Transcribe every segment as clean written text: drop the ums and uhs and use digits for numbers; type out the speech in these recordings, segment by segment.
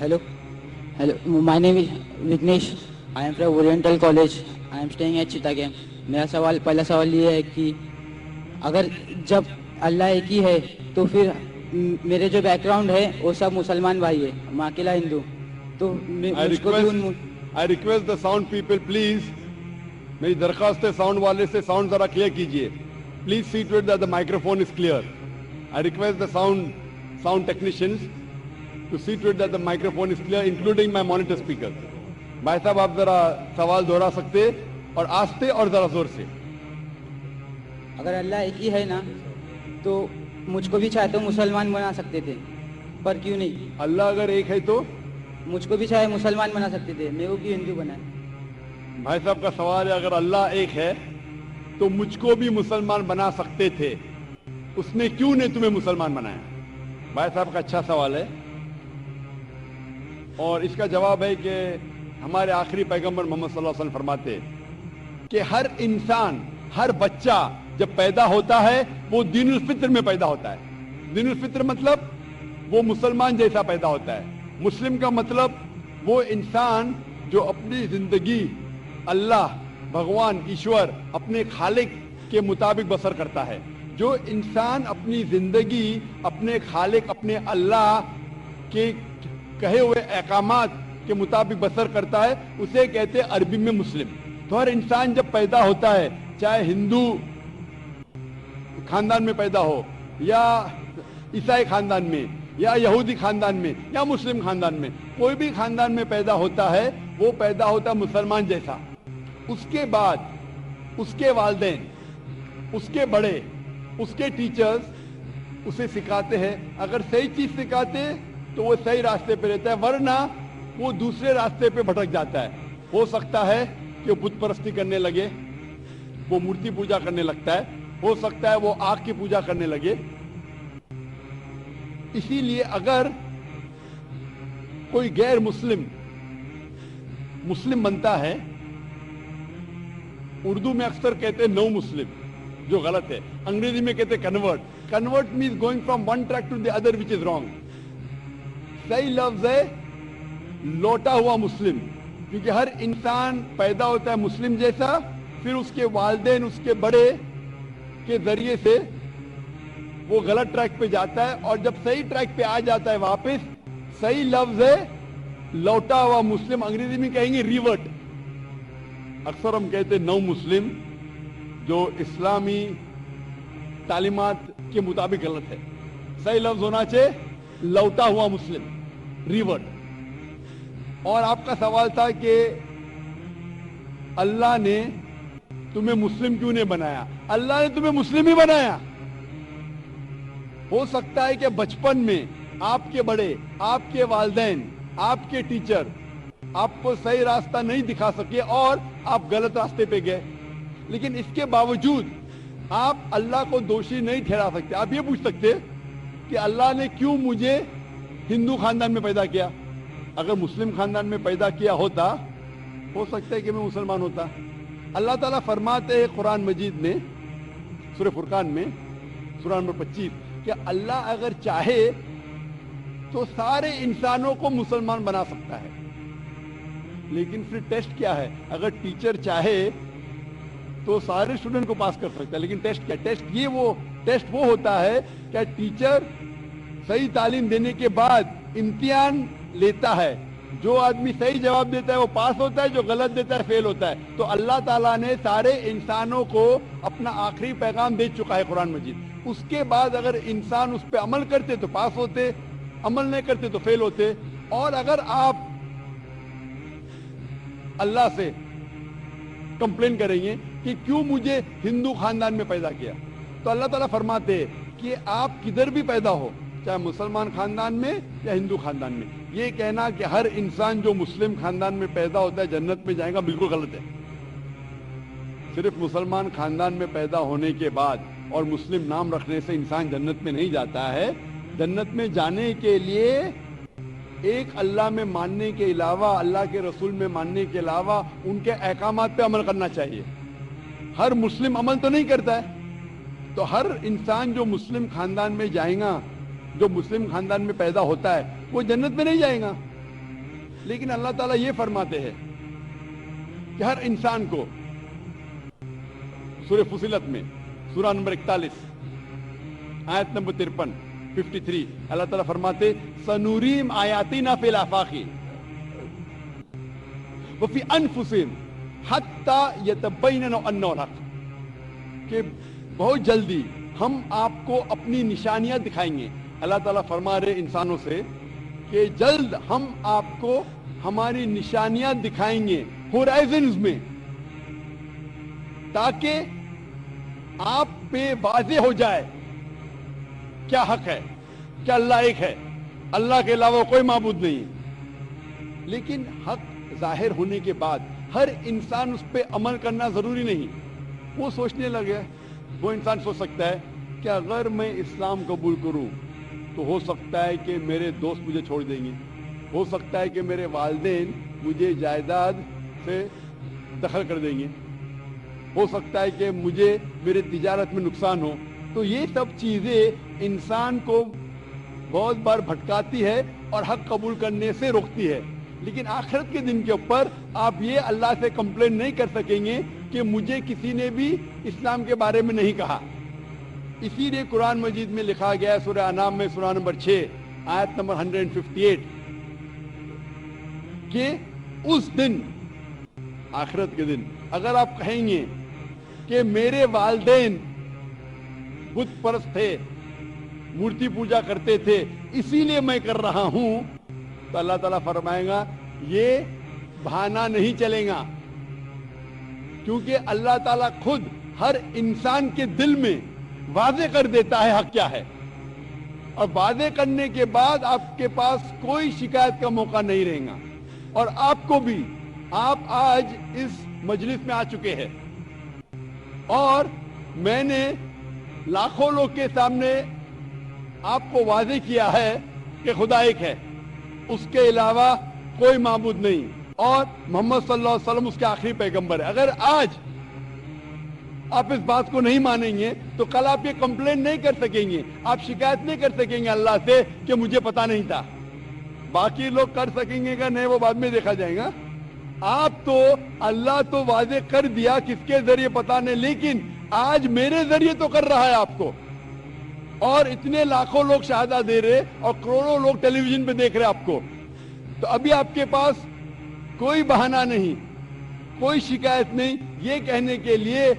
Hello. Hello. My name is Vignesh. I am from Oriental College. I am staying at Chittagam. मेरा पहला सवाल ये है कि अगर जब अल्लाह एक ही है तो फिर मेरे जो बैकग्राउंड है वो सब मुसलमान भाई है, मैं अकेला हिंदू, तो I request the sound people please, मेरी दरखास्त है साउंड वाले से साउंड जरा क्लियर कीजिए. Please see to it that the microphone is clear. I request the sound technicians to see to it that the microphone is clear, including my monitor speaker. भाई साहब आप जरा सवाल दोहरा सकते और आस्ते और जरा जोर से. अगर अल्लाह एक ही है ना तो मुझको भी चाहे तो मुसलमान बना सकते थे, पर क्यों नहीं? अल्लाह अगर एक है तो मुझको भी चाहे मुसलमान बना सकते थे, मैं वो क्यों हिंदू बना? भाई साहब का सवाल है, अगर अल्लाह एक है तो मुझको भी मुसलमान बना सकते थे, उसने क्यों नहीं तुम्हें मुसलमान बनाया? भाई साहब का अच्छा सवाल है और इसका जवाब है कि हमारे आखिरी पैगंबर मोहम्मद सल्लल्लाहु अलैहि वसल्लम फरमाते कि हर इंसान, हर बच्चा जब पैदा होता है वो दीनुल फित्र में पैदा होता है. दीनुल फित्र मतलब वो मुसलमान जैसा पैदा होता है. मुस्लिम का मतलब वो इंसान जो अपनी जिंदगी अल्लाह, भगवान, ईश्वर, अपने खालिक के मुताबिक बसर करता है. जो इंसान अपनी जिंदगी अपने खालिक, अपने अल्लाह के कहे हुए अहकामात के मुताबिक बसर करता है, उसे कहते हैं अरबी में मुस्लिम. तो हर इंसान जब पैदा होता है, चाहे हिंदू खानदान में पैदा हो या ईसाई खानदान में या यहूदी खानदान में या मुस्लिम खानदान में, कोई भी खानदान में पैदा होता है, वो पैदा होता है मुसलमान जैसा. उसके बाद उसके वालिदैन, उसके बड़े, उसके टीचर्स उसे सिखाते हैं. अगर सही चीज सिखाते हैं तो वो सही रास्ते पे रहता है, वरना वो दूसरे रास्ते पे भटक जाता है. हो सकता है कि वो बुत परस्ती करने लगे, वो मूर्ति पूजा करने लगता है, हो सकता है वो आग की पूजा करने लगे. इसीलिए अगर कोई गैर मुस्लिम मुस्लिम बनता है, उर्दू में अक्सर कहते हैं नो मुस्लिम, जो गलत है. अंग्रेजी में कहते हैं convert. Convert means going from one track to the other which is wrong. सही लफ्ज है लौटा हुआ मुस्लिम, क्योंकि हर इंसान पैदा होता है मुस्लिम जैसा, फिर उसके वालिदैन, उसके बड़े के जरिए से वो गलत ट्रैक पे जाता है, और जब सही ट्रैक पे आ जाता है वापस, सही लफ्ज है लौटा हुआ मुस्लिम. अंग्रेजी में कहेंगे रिवर्ट. अक्सर हम कहते हैं नौ मुस्लिम, जो इस्लामी तालीमात के मुताबिक गलत है. सही लफ्ज होना चाहिए लौटा हुआ मुस्लिम, रिवर्ट. और आपका सवाल था कि अल्लाह ने तुम्हें मुस्लिम क्यों नहीं बनाया? अल्लाह ने तुम्हें मुस्लिम ही बनाया. हो सकता है कि बचपन में आपके बड़े, आपके वालिदैन, आपके टीचर आपको सही रास्ता नहीं दिखा सके और आप गलत रास्ते पे गए, लेकिन इसके बावजूद आप अल्लाह को दोषी नहीं ठहरा सकते. आप ये पूछ सकते कि अल्लाह ने क्यों मुझे हिंदू खानदान में पैदा किया? अगर मुस्लिम खानदान में पैदा किया होता, हो सकता है कि मैं मुसलमान होता. अल्लाह ताला फरमाते हैं कुरान मजीद में, सूरह फुरकान में, सूरह नंबर 25, कि अल्लाह अगर चाहे तो सारे इंसानों को मुसलमान बना सकता है. लेकिन फिर टेस्ट क्या है? अगर टीचर चाहे तो सारे स्टूडेंट को पास कर सकता है, लेकिन टेस्ट क्या? टेस्ट वो होता है कि टीचर सही तालीम देने के बाद इम्तिहान लेता है. जो आदमी सही जवाब देता है वो पास होता है, जो गलत देता है फेल होता है. तो अल्लाह ताला ने सारे इंसानों को अपना आखिरी पैगाम दे चुका है कुरान मजीद. उसके बाद अगर इंसान उस पर अमल करते तो पास होते, अमल नहीं करते तो फेल होते. और अगर आप अल्लाह से कंप्लेन करेंगे कि क्यों मुझे हिंदू खानदान में पैदा किया, तो अल्लाह ताला फरमाते हैं कि आप किधर भी पैदा हो, चाहे मुसलमान खानदान में या हिंदू खानदान में, ये कहना कि हर इंसान जो मुस्लिम खानदान में पैदा होता है जन्नत में जाएगा, बिल्कुल गलत है. सिर्फ मुसलमान खानदान में पैदा होने के बाद और मुस्लिम नाम रखने से इंसान जन्नत में नहीं जाता है. जन्नत में जाने के लिए एक अल्लाह में मानने के अलावा, अल्लाह के रसूल में मानने के अलावा उनके अहकामात पे अमल करना चाहिए. हर मुस्लिम अमल तो नहीं करता है, तो हर इंसान जो मुस्लिम खानदान में जाएगा, जो मुस्लिम खानदान में पैदा होता है, वो जन्नत में नहीं जाएगा. لیکن اللہ تعالیٰ یہ فرماتے ہیں کہ ہر انسان کو سورہ فصلت میں سورہ نمبر 41 آیت نمبر 53 اللہ تعالیٰ فرماتے سنوریم آیاتنا فی الآفاق وفی انفسہم حتی یتبین انہ الحق، کہ بہت جلدی ہم آپ کو اپنی نشانیاں دکھائیں گے. اللہ تعالیٰ فرما رہے انسانوں سے کہ جلد ہم آپ کو ہماری نشانیاں دکھائیں گے ہورائزنز میں، تاکہ آپ پہ واضح ہو جائے کیا حق ہے، کیا اللہ ایک ہے، اللہ کے علاوہ کوئی معبود نہیں. لیکن حق ظاہر ہونے کے بعد ہر انسان اس پہ عمل کرنا ضروری نہیں. وہ سوچنے لگے، وہ انسان سوچ سکتا ہے کہ اگر میں اسلام قبول کروں تو ہو سکتا ہے کہ میرے دوست مجھے چھوڑ دیں گے، ہو سکتا ہے کہ میرے والدین مجھے جائیداد سے دخل کر دیں گے، ہو سکتا ہے کہ مجھے میرے تجارت میں نقصان ہو. تو یہ سب چیزیں انسان کو بہت بار بھٹکاتی ہے اور حق قبول کرنے سے روکتی ہے. لیکن آخرت کے دن کے اوپر آپ یہ اللہ سے کمپلین نہیں کر سکیں گے کہ مجھے کسی نے بھی اسلام کے بارے میں نہیں کہا. اسی لیے قرآن مجید میں لکھا گیا ہے سورہ انعام میں سورہ نمبر 6 آیت نمبر 158 کہ اس دن، آخرت کے دن، اگر آپ کہیں گے کہ میرے والدین بت پرست تھے، مورتی پوجا کرتے تھے، اسی لیے میں کر رہا ہوں، تو اللہ تعالیٰ فرمائے گا یہ بہانہ نہیں چلے گا، کیونکہ اللہ تعالیٰ خود ہر انسان کے دل میں واضح کر دیتا ہے حق کیا ہے، اور واضح کرنے کے بعد آپ کے پاس کوئی شکایت کا موقع نہیں رہے گا. اور آپ کو بھی، آپ آج اس مجلس میں آ چکے ہیں اور میں نے لاکھوں لوگ کے سامنے آپ کو واضح کیا ہے کہ خدا ایک ہے، اس کے علاوہ کوئی معبود نہیں، اور محمد صلی اللہ علیہ وسلم اس کے آخری پیغمبر ہے. اگر آج آپ اس بات کو نہیں مانیں گے تو کل آپ یہ کمپلین نہیں کر سکیں گے، آپ شکایت نہیں کر سکیں گے اللہ سے کہ مجھے پتا نہیں تھا. باقی لوگ کر سکیں گے کہ نہیں، وہ بعد میں دیکھا جائے گا. آپ تو، اللہ تو واضح کر دیا کس کے ذریعے پتا نہیں، لیکن آج میرے ذریعے تو کر رہا ہے آپ کو، اور اتنے لاکھوں لوگ شہادہ دے رہے اور کروڑوں لوگ ٹیلی ویژن پہ دیکھ رہے آپ کو. تو ابھی آپ کے پاس کوئی بہانہ نہیں، کوئی شکایت نہیں یہ کہنے کے لیے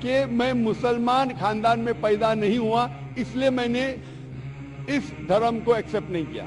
کہ میں مسلمان خاندان میں پیدا نہیں ہوا، اس لیے میں نے اس دھرم کو ایکسپٹ نہیں کیا.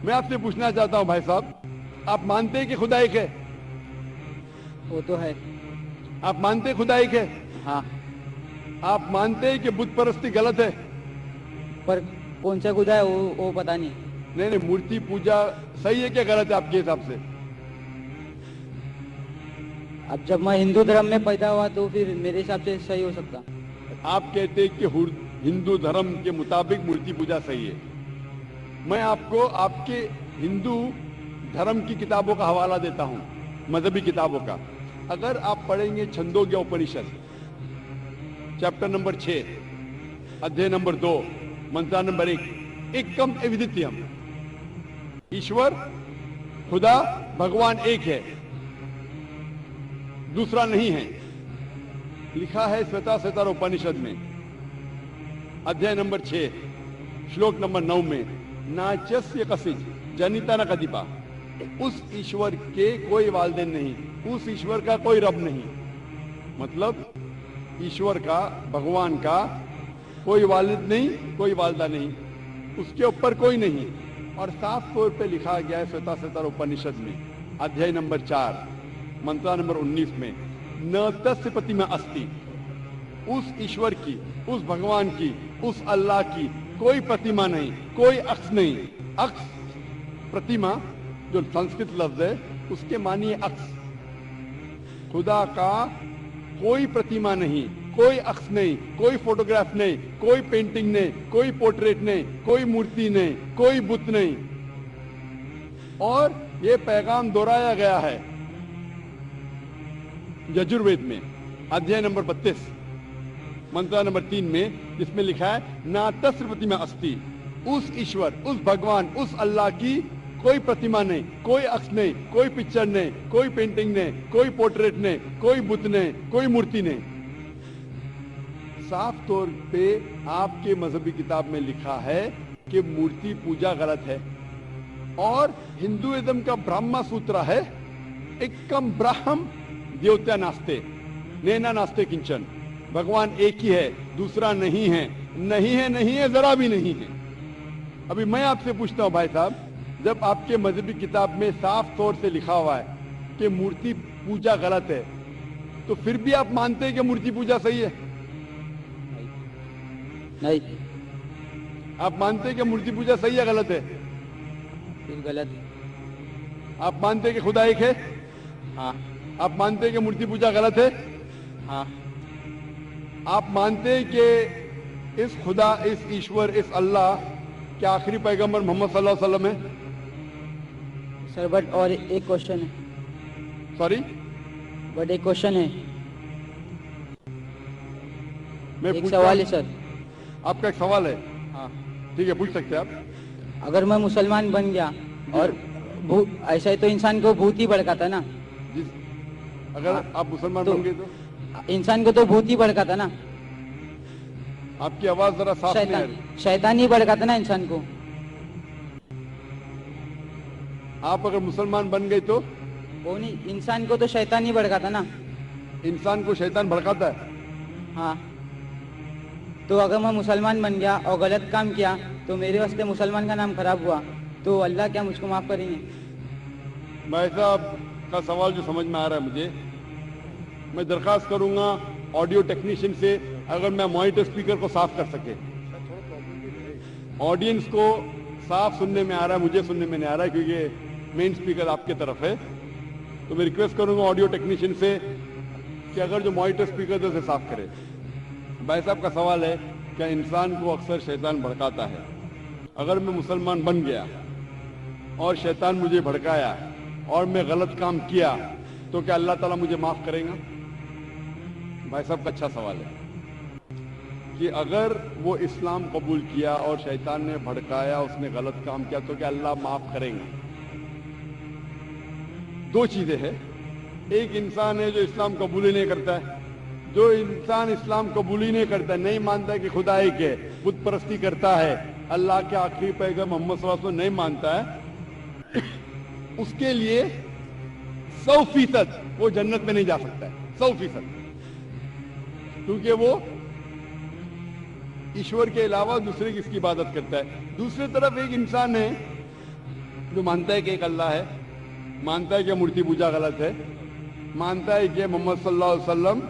میں آپ سے پوچھنا چاہتا ہوں بھائی صاحب، آپ مانتے ہیں کہ خدا ایک ہے؟ وہ تو ہے. آپ مانتے ہیں خدا ایک ہے؟ ہاں. آپ مانتے ہیں کہ بت پرستی غلط ہے؟ پر کون سا خدا ہے وہ پتا نہیں. نہیں، مورتی پوجا صحیح ہے کیا غلط ہے آپ کے حساب سے؟ اب جب میں ہندو دھرم میں پیدا ہوا تو پھر میرے حساب سے صحیح ہو سکتا. آپ کہتے ہیں کہ ہندو دھرم کے مطابق مورتی پوجا صحیح ہے. میں آپ کو آپ کے ہندو دھرم کی کتابوں کا حوالہ دیتا ہوں، مذہبی کتابوں کا. اگر آپ پڑھیں گے چھندوگیہ اپنشد چیپٹر نمبر 6 ادھیے نمبر 2 منترا نمبر 1، ایکم ایودتیم، ایشور خدا بھگوان ایک ہے، دوسرا نہیں ہے. لکھا ہے سوتا سوتار اپنشد میں ادھیائے نمبر 6 شلوک نمبر 9 میں، ناچسیہ کسج جنیتا نہ کدیپا، اس ایشور کے کوئی والدین نہیں، اس ایشور کا کوئی رب نہیں. مطلب ایشور کا، بھگوان کا کوئی والد نہیں، کوئی والدہ نہیں، اس کے اوپر کوئی نہیں. اور صاف طور پہ لکھا گیا ہے سوتا سوتار اپنشد میں ادھیائے نمبر 4 منترا نمبر 19 میں، نہ تسیہ پرتیما استی، اس ایشور کی، اس بھگوان کی، اس اللہ کی کوئی پرتیما نہیں، کوئی عکس نہیں. عکس، پرتیما جو سنسکرت لفظ ہے اس کے معنی ہے عکس. خدا کا کوئی پرتیما نہیں، کوئی عکس نہیں، کوئی فوٹوگراف نہیں، کوئی پینٹنگ نہیں، کوئی پورٹریٹ نہیں، کوئی مورتی نہیں، کوئی بت نہیں. اور یہ پیغام دہرایا گیا ہے یجروید میں ادھیائے نمبر 32 منترا نمبر 3 میں، جس میں لکھا ہے نا تسیہ پرتیما استی، اس ایشور، اس بھگوان، اس اللہ کی कोई प्रतिमा नहीं, कोई अक्ष नहीं, कोई पिक्चर नहीं, कोई पेंटिंग नहीं, कोई पोर्ट्रेट नहीं, कोई बुत नहीं, कोई मूर्ति नहीं। साफ तौर पे आपके मजहबी किताब में लिखा है कि मूर्ति पूजा गलत है। और हिंदुइज्म का ब्रह्मा सूत्र है, एकम ब्रह्म देवता नास्ते नैना नास्ते किंचन, भगवान एक ही है, दूसरा नहीं है, नहीं है, नहीं है, जरा भी नहीं है। अभी मैं आपसे पूछता हूं भाई साहब, जब आपके मजहबी किताब में साफ तौर से लिखा हुआ है कि मूर्ति पूजा गलत है, तो फिर भी आप मानते हैं कि मूर्ति पूजा सही है? नहीं। आप मानते हैं कि मूर्ति पूजा सही है गलत है? फिर गलत। आप मानते हैं कि खुदा एक है? हाँ। आप मानते हैं कि मूर्ति पूजा गलत है? हाँ। आप मानते हैं कि इस खुदा, इस ईश्वर, इस अल्लाह के आखिरी पैगंबर मोहम्मद सल्लल्लाहु अलैहि वसल्लम है? सर बट और एक क्वेश्चन है। सॉरी, बट एक क्वेश्चन है, मैं एक पूछता सवाल है हूं। सर। आपका एक सवाल है? हाँ। ठीक है, पूछ सकते हैं आप। अगर मैं मुसलमान बन गया और ऐसा ही तो इंसान को भूत ही भड़काता ना। जिस अगर हाँ। आप मुसलमान तो बन गए तो इंसान को तो भूत ही भड़काता ना, आपकी आवाज जरा साफ नहीं आ रही। शैतान ही भड़काता ना इंसान को। आप अगर मुसलमान बन गए तो वो नहीं, इंसान को तो शैतान ही भड़काता ना। इंसान को शैतान भड़काता है। हाँ। तो अगर मैं मुसलमान बन गया और गलत काम किया तो मेरे वास्ते मुसलमान का नाम खराब हुआ, तो अल्लाह क्या मुझको माफ करेंगे? भाई साहब का सवाल जो समझ में आ रहा है मुझे, मैं दरखास्त करूंगा ऑडियो टेक्नीशियन से, अगर मैं मॉनिटर स्पीकर को साफ कर सके। ऑडियंस को साफ सुनने में आ रहा है, मुझे सुनने में नहीं आ रहा है क्योंकि मेन स्पीकर आपके तरफ है। तो मैं रिक्वेस्ट करूंगा ऑडियो टेक्नीशियन से कि अगर जो मॉनिटर स्पीकर है उसे साफ करे। भाई साहब का सवाल है, क्या इंसान को अक्सर शैतान भड़काता है? अगर मैं मुसलमान बन गया और शैतान मुझे भड़काया और मैं गलत काम किया तो क्या अल्लाह ताला मुझे माफ करेगा? भाई साहब का अच्छा सवाल है कि अगर वो इस्लाम कबूल किया और शैतान ने भड़काया, उसने गलत काम किया, तो क्या अल्लाह माफ करेगा? दो चीजें हैं। एक इंसान है जो इस्लाम कबूल ही नहीं करता है। जो इंसान इस्लाम कबूल ही नहीं करता, नहीं मानता है कि खुदा एक है, बुत परस्ती करता है, अल्लाह के आखिरी पैगंबर मोहम्मद सल्लल्लाहु अलैहि वसल्लम नहीं मानता है, उसके लिए 100% वो जन्नत में नहीं जा सकता है। 100%, क्योंकि वो ईश्वर के अलावा दूसरे किसकी इबादत करता है। दूसरी तरफ एक इंसान है जो मानता है कि एक अल्लाह है, मानता है कि मूर्ति पूजा गलत है, मानता है कि मोहम्मद सल्लल्लाहु अलैहि वसल्लम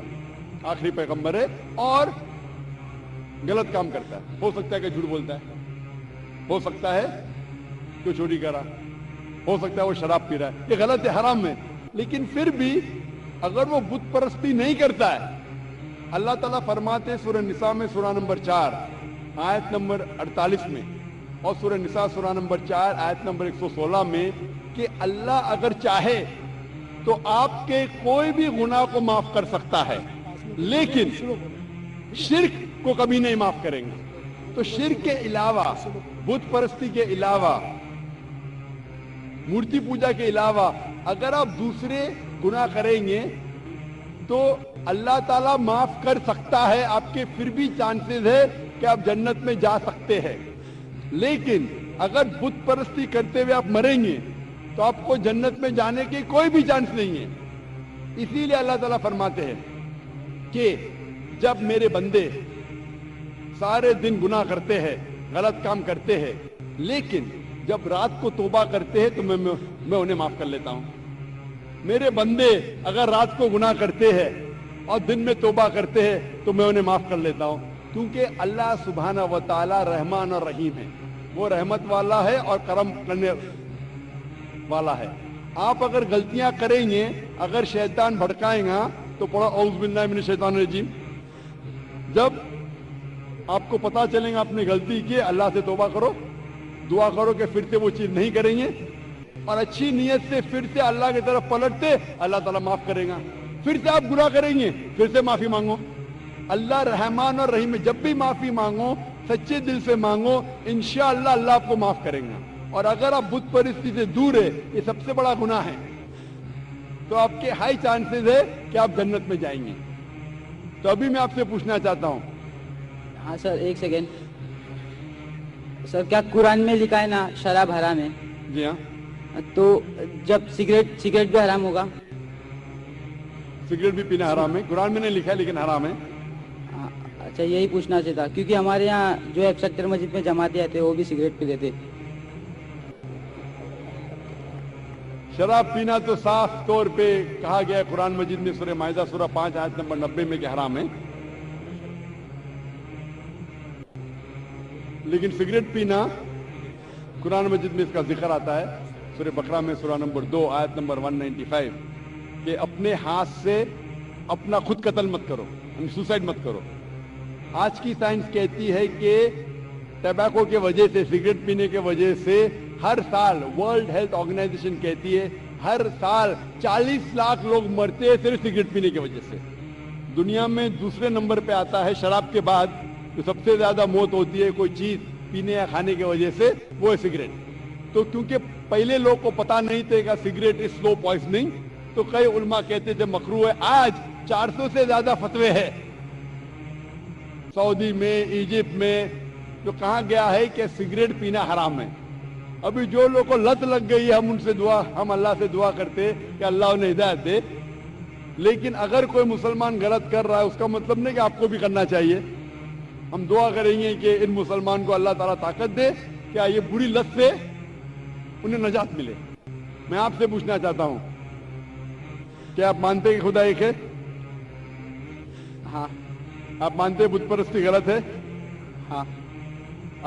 आखिरी पैगंबर है, और गलत काम करता है। हो सकता है कि झूठ बोलता है, हो सकता है कि चोरी करा, हो सकता है वो शराब पी रहा है, ये गलत है, हराम है। लेकिन फिर भी अगर वो बुत परस्ती नहीं करता है, अल्लाह ताला फरमाते हैं सूरह निसा में, सूरह नंबर 4 आयत नंबर 48 में, और सूरह निसा सूरह नंबर 4 आयत नंबर 116 में कि अल्लाह अगर चाहे तो आपके कोई भी गुनाह को माफ कर सकता है, लेकिन शिर्क को कभी नहीं माफ करेंगे। तो शिर्क के अलावा, बुत परस्ती के अलावा, मूर्ति पूजा के अलावा अगर आप दूसरे गुनाह करेंगे तो अल्लाह ताला माफ कर सकता है। आपके फिर भी चांसेस है कि आप जन्नत में जा सकते हैं। लेकिन अगर बुत परस्ती करते हुए आप मरेंगे तो आपको जन्नत में जाने की कोई भी चांस नहीं है। इसीलिए अल्लाह ताला फरमाते हैं कि जब मेरे बंदे सारे दिन गुनाह करते हैं, गलत काम करते हैं, लेकिन जब रात को तौबा करते हैं तो मैं उन्हें माफ कर लेता हूं। मेरे बंदे अगर रात को गुनाह करते हैं और दिन में तौबा करते हैं तो मैं उन्हें माफ कर लेता हूं, क्योंकि अल्लाह सुब्हाना व तआला रहमान और रहीम है। वो रहमत वाला है और करम करने वाला है। आप अगर गलतियां करेंगे, अगर शैतान भड़काएगा तो पढ़ो औज़ु बिल्लाहि मिनश शैतानिर रजीम। जब आपको पता चलेगा आपने गलती की, अल्लाह से तौबा करो, दुआ करो कि फिर से वो चीज नहीं करेंगे, और अच्छी नीयत से फिर से अल्लाह की तरफ पलटते, अल्लाह ताला माफ करेगा। फिर से आप गुनाह करेंगे, फिर से माफी मांगो। अल्लाह रहमान और रहीम है। जब भी माफी मांगो, सच्चे दिल से मांगो, इंशाअल्लाह अल्लाह आपको माफ करेगा। اور اگر آپ بت پرستی سے دور ہے یہ سب سے بڑا گناہ ہے تو آپ کے ہائی چانسز ہے کہ آپ جنت میں جائیں گے. تو ابھی میں آپ سے پوچھنا چاہتا ہوں. ہاں سر ایک سیکنڈ سر, کیا قرآن میں لکھا ہے نا شراب حرام ہے, جی ہاں, تو جب سگریٹ بھی حرام ہوگا؟ سگریٹ بھی پینا حرام ہے, قرآن میں نہیں لکھا ہے لیکن حرام ہے. اچھا یہی پوچھنا چاہتا کیونکہ ہمارے یہاں جو ہے سکتر مسجد میں جماعتیں آتے وہ بھی سگریٹ پی لیتے. شراب پینا تو صاف طور پہ کہا گیا ہے قرآن مجید میں سورہ مائدہ سورہ 5 آیت نمبر 90 میں کہ حرام ہے. لیکن سگریٹ پینا قرآن مجید میں اس کا ذکر آتا ہے سورہ بقرہ میں سورہ نمبر 2 آیت نمبر 195 کہ اپنے ہاتھ سے اپنا خود قتل مت کرو, سوسائڈ مت کرو. آج کی سائنس کہتی ہے کہ ٹبیکو کے وجہ سے, سگریٹ پینے کے وجہ سے ہر سال ورلڈ ہیلتھ آرگنائزیشن کہتی ہے ہر سال 40 لاکھ لوگ مرتے ہیں صرف سگریٹ پینے کی وجہ سے. دنیا میں دوسرے نمبر پہ آتا ہے شراب کے بعد جو سب سے زیادہ موت ہوتی ہے کوئی چیز پینے یا کھانے کی وجہ سے وہ ہے سگریٹ. تو کیونکہ پہلے لوگ کو پتا نہیں تھے کہ سگریٹ از سلو پوائزننگ تو کئی علماء کہتے تھے مکروہ ہے. آج 400 سے زیادہ فتوے ہیں سعودی میں, ایجپٹ میں, جو کہا گیا ہے کہ سگریٹ پینا حرام ہے. ابھی جو لوگوں کو لت لگ گئی ہے ہم اللہ سے دعا کرتے کہ اللہ انہیں ہدایت دے. لیکن اگر کوئی مسلمان غلط کر رہا ہے اس کا مطلب نہیں کہ آپ کو بھی کرنا چاہیے. ہم دعا کریں گے کہ ان مسلمان کو اللہ تعالیٰ طاقت دے کیا یہ بری لت سے انہیں نجات ملے. میں آپ سے پوچھنا چاہتا ہوں کیا آپ مانتے ہیں کہ خدا ایک ہے؟ ہاں. آپ مانتے ہیں بت پرستی غلط ہے؟ ہاں.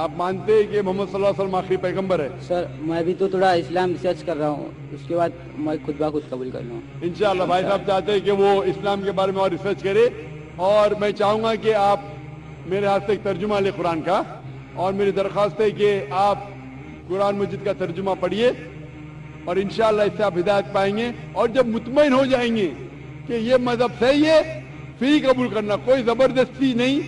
آپ مانتے ہیں کہ محمد صلی اللہ علیہ وسلم آخری پیغمبر ہے؟ سر میں بھی تو تھوڑا اسلام ریسرچ کر رہا ہوں, اس کے بعد میں خود بخود قبول کر لوں. انشاءاللہ بھائی صاحب چاہتے ہیں کہ وہ اسلام کے بارے میں اور ریسرچ کرے, اور میں چاہوں گا کہ آپ میرے ہاتھ سے ایک ترجمہ لیں قرآن کا, اور میری درخواست ہے کہ آپ قرآن مجید کا ترجمہ پڑھیے اور انشاءاللہ اس سے آپ ہدایت پائیں گے. اور جب مطمئن ہو جائیں گے کہ یہ مذہب صحیح ہے پھر ہی قبول کرنا, کوئی زبردستی نہیں.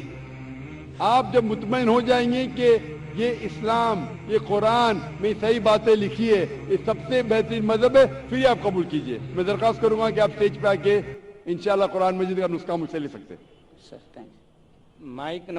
آپ جب مطمئن ہو جائیں گے کہ یہ اسلام, یہ قرآن میں صحیح باتیں لکھی ہے, یہ سب سے بہترین مذہب ہے, پھر ہی آپ قبول کیجئے. میں درخواست کروں گا کہ آپ اسٹیج پہ آ کے انشاءاللہ قرآن مجید کا نسخہ مجھ سے لے سکتے ہیں. Sir thank you. مائک